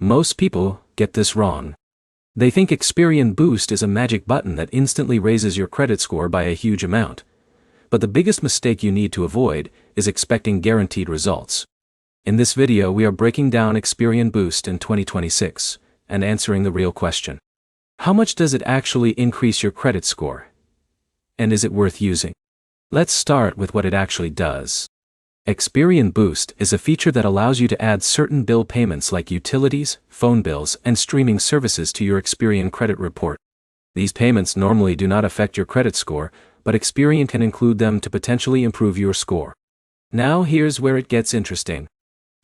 Most people get this wrong. They think Experian Boost is a magic button that instantly raises your credit score by a huge amount. But the biggest mistake you need to avoid is expecting guaranteed results. In this video, we are breaking down Experian Boost in 2026 and answering the real question. How much does it actually increase your credit score? And is it worth using? Let's start with what it actually does. Experian Boost is a feature that allows you to add certain bill payments like utilities, phone bills, and streaming services to your Experian credit report. These payments normally do not affect your credit score, but Experian can include them to potentially improve your score. Now here's where it gets interesting.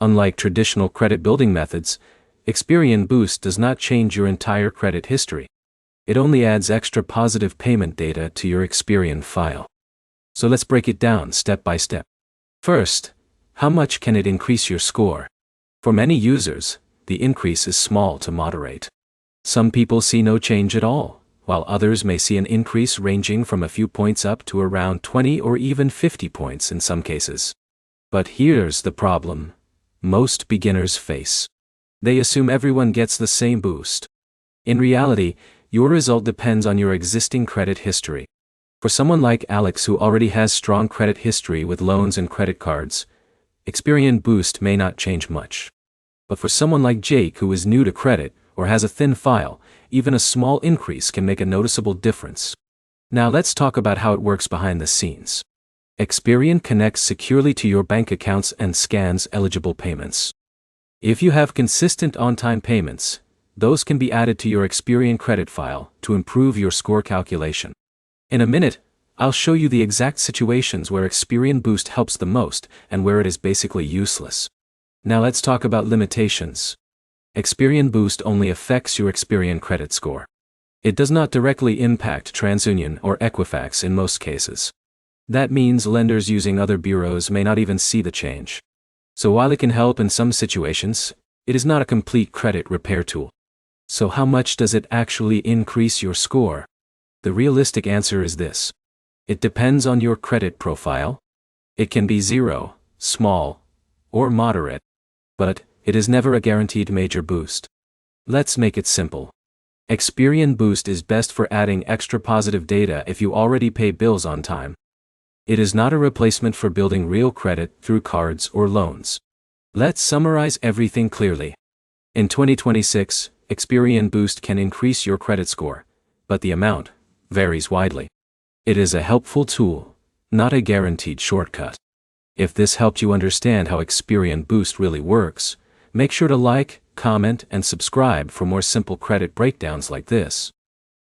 Unlike traditional credit building methods, Experian Boost does not change your entire credit history. It only adds extra positive payment data to your Experian file. So let's break it down step by step. First, how much can it increase your score? For many users, the increase is small to moderate. Some people see no change at all, while others may see an increase ranging from a few points up to around 20 or even 50 points in some cases. But here's the problem most beginners face. They assume everyone gets the same boost. In reality, your result depends on your existing credit history. For someone like Alex who already has strong credit history with loans and credit cards, Experian Boost may not change much. But for someone like Jake who is new to credit or has a thin file, even a small increase can make a noticeable difference. Now let's talk about how it works behind the scenes. Experian connects securely to your bank accounts and scans eligible payments. If you have consistent on-time payments, those can be added to your Experian credit file to improve your score calculation. In a minute, I'll show you the exact situations where Experian Boost helps the most and where it is basically useless. Now let's talk about limitations. Experian Boost only affects your Experian credit score. It does not directly impact TransUnion or Equifax in most cases. That means lenders using other bureaus may not even see the change. So while it can help in some situations, it is not a complete credit repair tool. So how much does it actually increase your score? The realistic answer is this. It depends on your credit profile. It can be 0, small, or moderate. But it is never a guaranteed major boost. Let's make it simple. Experian Boost is best for adding extra positive data if you already pay bills on time. It is not a replacement for building real credit through cards or loans. Let's summarize everything clearly. In 2026, Experian Boost can increase your credit score, but the amount varies widely. It is a helpful tool, not a guaranteed shortcut. If this helped you understand how Experian Boost really works, make sure to like, comment, and subscribe for more simple credit breakdowns like this.